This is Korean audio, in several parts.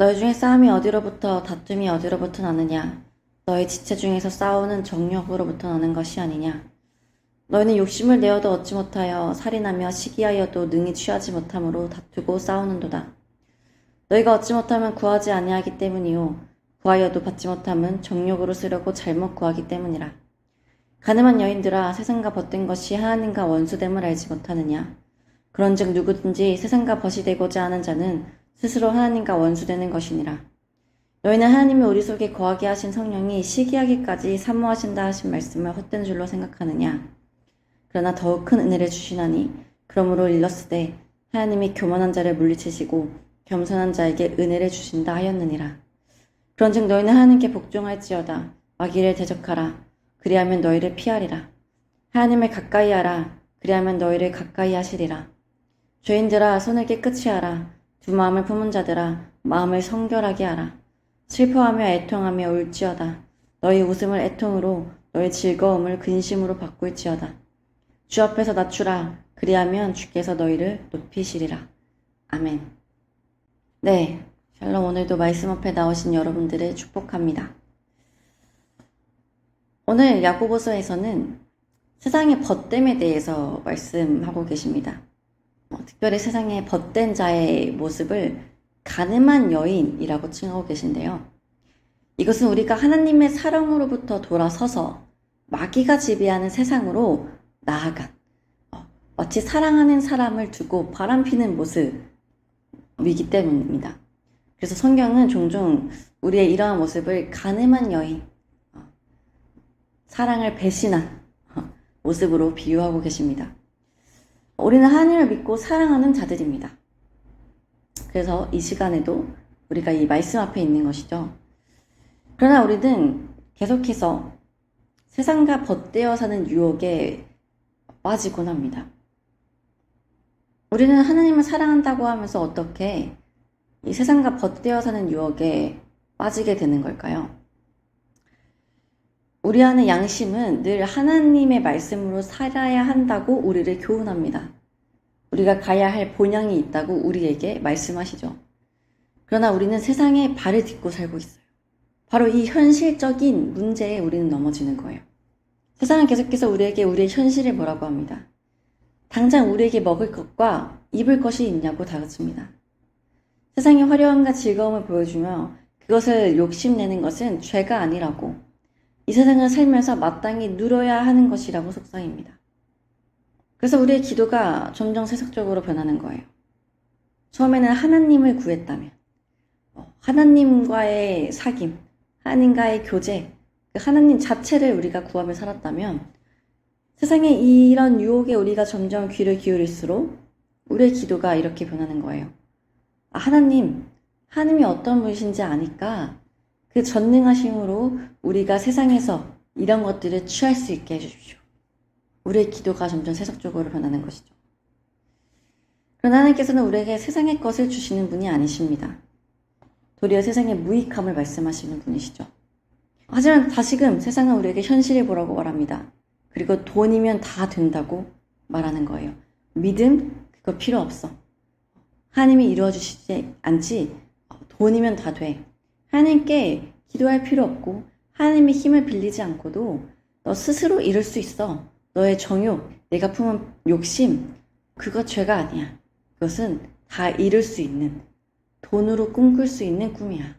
너희 중에 싸움이 어디로부터 다툼이 어디로부터 나느냐? 너희 지체 중에서 싸우는 정욕으로부터 나는 것이 아니냐? 너희는 욕심을 내어도 얻지 못하여 살인하며 시기하여도 능히 취하지 못함으로 다투고 싸우는도다. 너희가 얻지 못하면 구하지 아니하기 때문이요 구하여도 받지 못함은 정욕으로 쓰려고 잘못 구하기 때문이라. 가늠한 여인들아, 세상과 벗된 것이 하나님과 원수됨을 알지 못하느냐? 그런즉 누구든지 세상과 벗이 되고자 하는 자는 스스로 하나님과 원수되는 것이니라. 너희는 하나님이 우리 속에 거하게 하신 성령이 시기하기까지 사모하신다 하신 말씀을 헛된 줄로 생각하느냐? 그러나 더욱 큰 은혜를 주시나니 그러므로 일렀으되 하나님이 교만한 자를 물리치시고 겸손한 자에게 은혜를 주신다 하였느니라. 그런즉 너희는 하나님께 복종할지어다. 마귀를 대적하라. 그리하면 너희를 피하리라. 하나님을 가까이 하라. 그리하면 너희를 가까이 하시리라. 죄인들아, 손을 깨끗이 하라. 두 마음을 품은 자들아, 마음을 성결하게 하라. 슬퍼하며 애통하며 울지어다. 너희 웃음을 애통으로, 너희 즐거움을 근심으로 바꿀지어다. 주 앞에서 낮추라. 그리하면 주께서 너희를 높이시리라. 아멘. 네, 샬롬. 오늘도 말씀 앞에 나오신 여러분들을 축복합니다. 오늘 야고보서에서는 세상의 벗됨에 대해서 말씀하고 계십니다. 특별히 세상의 벗된 자의 모습을 가늠한 여인이라고 칭하고 계신데요. 이것은 우리가 하나님의 사랑으로부터 돌아서서 마귀가 지배하는 세상으로 나아간, 마치 사랑하는 사람을 두고 바람피는 모습이기 때문입니다. 그래서 성경은 종종 우리의 이러한 모습을 가늠한 여인, 사랑을 배신한 모습으로 비유하고 계십니다. 우리는 하나님을 믿고 사랑하는 자들입니다. 그래서 이 시간에도 우리가 이 말씀 앞에 있는 것이죠. 그러나 우리는 계속해서 세상과 벗되어 사는 유혹에 빠지곤 합니다. 우리는 하나님을 사랑한다고 하면서 어떻게 이 세상과 벗되어 사는 유혹에 빠지게 되는 걸까요? 우리 안의 양심은 늘 하나님의 말씀으로 살아야 한다고 우리를 교훈합니다. 우리가 가야 할 본향이 있다고 우리에게 말씀하시죠. 그러나 우리는 세상에 발을 딛고 살고 있어요. 바로 이 현실적인 문제에 우리는 넘어지는 거예요. 세상은 계속해서 우리에게 우리의 현실을 뭐라고 합니다. 당장 우리에게 먹을 것과 입을 것이 있냐고 다그칩니다. 세상의 화려함과 즐거움을 보여주며 그것을 욕심내는 것은 죄가 아니라고, 이 세상을 살면서 마땅히 누려야 하는 것이라고 속삭입니다. 그래서 우리의 기도가 점점 세속적으로 변하는 거예요. 처음에는 하나님을 구했다면, 하나님과의 사귐, 하나님과의 교제, 그 하나님 자체를 우리가 구하며 살았다면 세상의 이런 유혹에 우리가 점점 귀를 기울일수록 우리의 기도가 이렇게 변하는 거예요. 하나님이 어떤 분이신지 아니까 그 전능하심으로 우리가 세상에서 이런 것들을 취할 수 있게 해주십시오. 우리의 기도가 점점 세속적으로 변하는 것이죠. 그러나 하나님께서는 우리에게 세상의 것을 주시는 분이 아니십니다. 도리어 세상의 무익함을 말씀하시는 분이시죠. 하지만 다시금 세상은 우리에게 현실을 보라고 말합니다. 그리고 돈이면 다 된다고 말하는 거예요. 믿음? 그거 필요 없어. 하나님이 이루어주시지 않지? 돈이면 다 돼. 하나님께 기도할 필요 없고 하나님의 힘을 빌리지 않고도 너 스스로 이룰 수 있어. 너의 정욕, 내가 품은 욕심, 그거 죄가 아니야. 그것은 다 이룰 수 있는, 돈으로 꿈꿀 수 있는 꿈이야.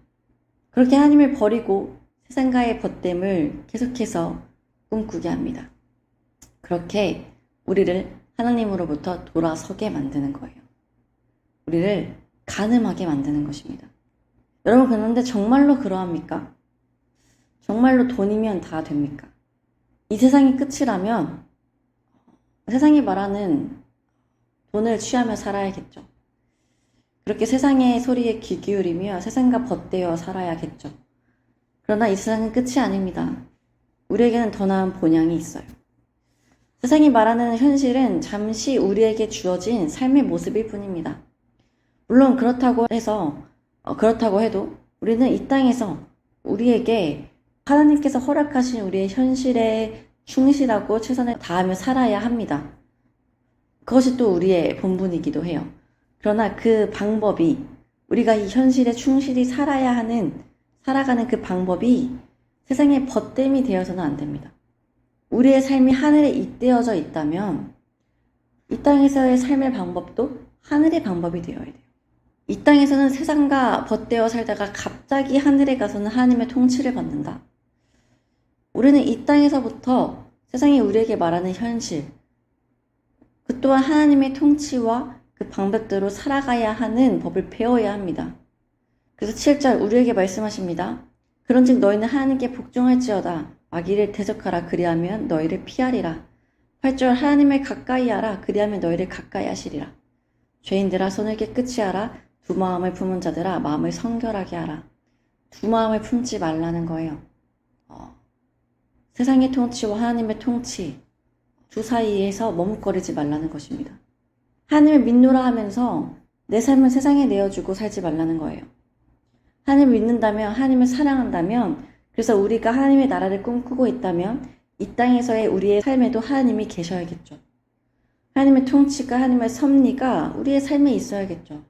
그렇게 하나님을 버리고 세상과의 벗됨을 계속해서 꿈꾸게 합니다. 그렇게 우리를 하나님으로부터 돌아서게 만드는 거예요. 우리를 가늠하게 만드는 것입니다. 여러분, 그런데 정말로 그러합니까? 정말로 돈이면 다 됩니까? 이 세상이 끝이라면 세상이 말하는 돈을 취하며 살아야겠죠. 그렇게 세상의 소리에 귀 기울이며 세상과 벗되어 살아야겠죠. 그러나 이 세상은 끝이 아닙니다. 우리에게는 더 나은 본향이 있어요. 세상이 말하는 현실은 잠시 우리에게 주어진 삶의 모습일 뿐입니다. 물론 그렇다고 해도 우리는 이 땅에서 우리에게 하나님께서 허락하신 우리의 현실에 충실하고 최선을 다하며 살아야 합니다. 그것이 또 우리의 본분이기도 해요. 그러나 그 방법이 우리가 이 현실에 충실히 살아가는 그 방법이 세상의 벗됨이 되어서는 안 됩니다. 우리의 삶이 하늘에 잇대어져 있다면 이 땅에서의 삶의 방법도 하늘의 방법이 되어야 돼요. 이 땅에서는 세상과 벗되어 살다가 갑자기 하늘에 가서는 하나님의 통치를 받는다. 우리는 이 땅에서부터 세상이 우리에게 말하는 현실, 그 또한 하나님의 통치와 그 방법대로 살아가야 하는 법을 배워야 합니다. 그래서 7절 우리에게 말씀하십니다. 그런즉 너희는 하나님께 복종할지어다. 마귀를 대적하라. 그리하면 너희를 피하리라. 8절 하나님을 가까이 하라. 그리하면 너희를 가까이 하시리라. 죄인들아 손을 깨끗이 하라. 두 마음을 품은 자들아 마음을 성결하게 하라. 두 마음을 품지 말라는 거예요. 세상의 통치와 하나님의 통치 두 사이에서 머뭇거리지 말라는 것입니다. 하나님을 믿노라 하면서 내 삶을 세상에 내어주고 살지 말라는 거예요. 하나님을 믿는다면, 하나님을 사랑한다면, 그래서 우리가 하나님의 나라를 꿈꾸고 있다면 이 땅에서의 우리의 삶에도 하나님이 계셔야겠죠. 하나님의 통치가, 하나님의 섭리가 우리의 삶에 있어야겠죠.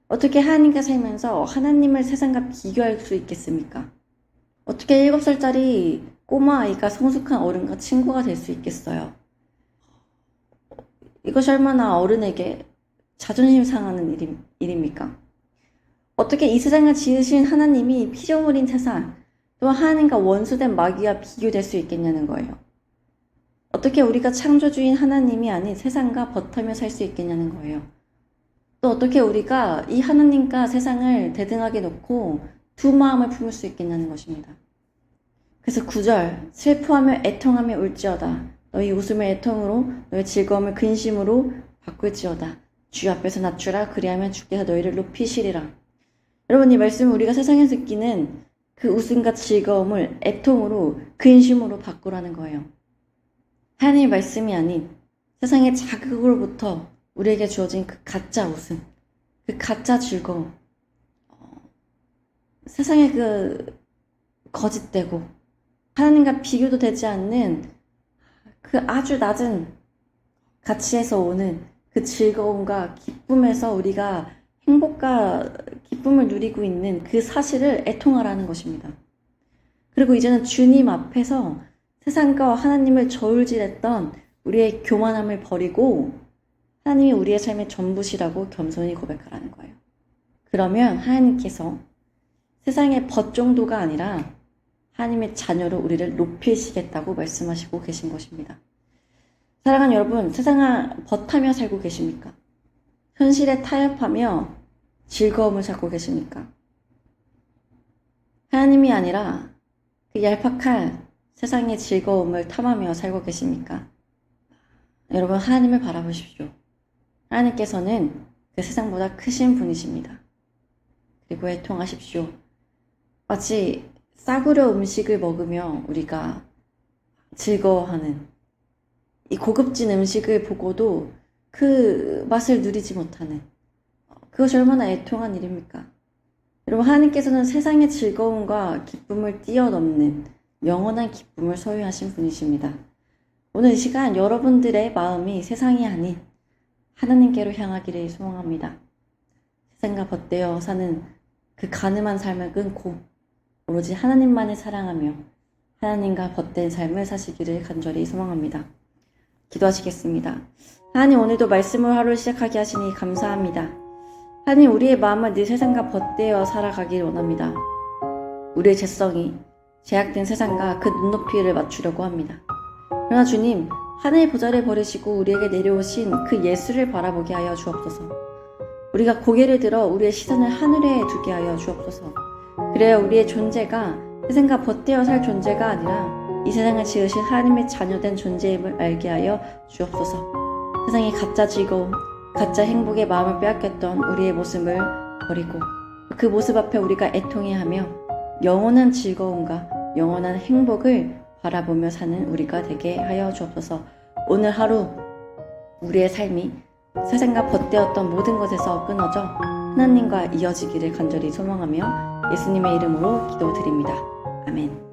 어떻게 하나님과 살면서 하나님을 세상과 비교할 수 있겠습니까? 어떻게 7살짜리 꼬마 아이가 성숙한 어른과 친구가 될 수 있겠어요? 이것이 얼마나 어른에게 자존심 상하는 일입니까? 어떻게 이 세상을 지으신 하나님이 피조물인 세상, 또한 하나님과 원수된 마귀와 비교될 수 있겠냐는 거예요. 어떻게 우리가 창조주인 하나님이 아닌 세상과 버티며 살 수 있겠냐는 거예요. 또 어떻게 우리가 이 하나님과 세상을 대등하게 놓고 두 마음을 품을 수 있겠냐는 것입니다. 그래서 9절 슬퍼하며 애통하며 울지어다. 너희 웃음을 애통으로 너희 즐거움을 근심으로 바꿀지어다. 주 앞에서 낮추라. 그리하면 주께서 너희를 높이시리라. 여러분 이 말씀은 우리가 세상에서 느끼는 그 웃음과 즐거움을 애통으로 근심으로 바꾸라는 거예요. 하나님의 말씀이 아닌 세상의 자극으로부터 우리에게 주어진 그 가짜 웃음, 그 가짜 즐거움, 세상의 그 거짓되고 하나님과 비교도 되지 않는 그 아주 낮은 가치에서 오는 그 즐거움과 기쁨에서 우리가 행복과 기쁨을 누리고 있는 그 사실을 애통하라는 것입니다. 그리고 이제는 주님 앞에서 세상과 하나님을 저울질했던 우리의 교만함을 버리고 하나님이 우리의 삶의 전부시라고 겸손히 고백하라는 거예요. 그러면 하나님께서 세상의 벗 정도가 아니라 하나님의 자녀로 우리를 높이시겠다고 말씀하시고 계신 것입니다. 사랑하는 여러분, 세상을 벗하며 살고 계십니까? 현실에 타협하며 즐거움을 찾고 계십니까? 하나님이 아니라 그 얄팍한 세상의 즐거움을 탐하며 살고 계십니까? 여러분, 하나님을 바라보십시오. 하나님께서는 그 세상보다 크신 분이십니다. 그리고 애통하십시오. 마치 싸구려 음식을 먹으며 우리가 즐거워하는 이 고급진 음식을 보고도 그 맛을 누리지 못하는 그것이 얼마나 애통한 일입니까? 여러분 하나님께서는 세상의 즐거움과 기쁨을 뛰어넘는 영원한 기쁨을 소유하신 분이십니다. 오늘 이 시간 여러분들의 마음이 세상이 아닌 하나님께로 향하기를 소망합니다. 세상과 벗되어 사는 그 가늠한 삶을 끊고 오로지 하나님만을 사랑하며 하나님과 벗된 삶을 사시기를 간절히 소망합니다. 기도하시겠습니다. 하나님 오늘도 말씀을 하루 시작하게 하시니 감사합니다. 하나님 우리의 마음을 늘 세상과 벗되어 살아가길 원합니다. 우리의 죄성이 제약된 세상과 그 눈높이를 맞추려고 합니다. 그러나 주님 하늘의 보좌를 버리시고 우리에게 내려오신 그 예수를 바라보게 하여 주옵소서. 우리가 고개를 들어 우리의 시선을 하늘에 두게 하여 주옵소서. 그래야 우리의 존재가 세상과 벗되어 살 존재가 아니라 이 세상을 지으신 하나님의 자녀된 존재임을 알게 하여 주옵소서. 세상의 가짜 즐거움, 가짜 행복의 마음을 빼앗겼던 우리의 모습을 버리고 그 모습 앞에 우리가 애통해하며 영원한 즐거움과 영원한 행복을 바라보며 사는 우리가 되게 하여 주옵소서. 오늘 하루 우리의 삶이 세상과 벗되었던 모든 것에서 끊어져 하나님과 이어지기를 간절히 소망하며 예수님의 이름으로 기도드립니다. 아멘.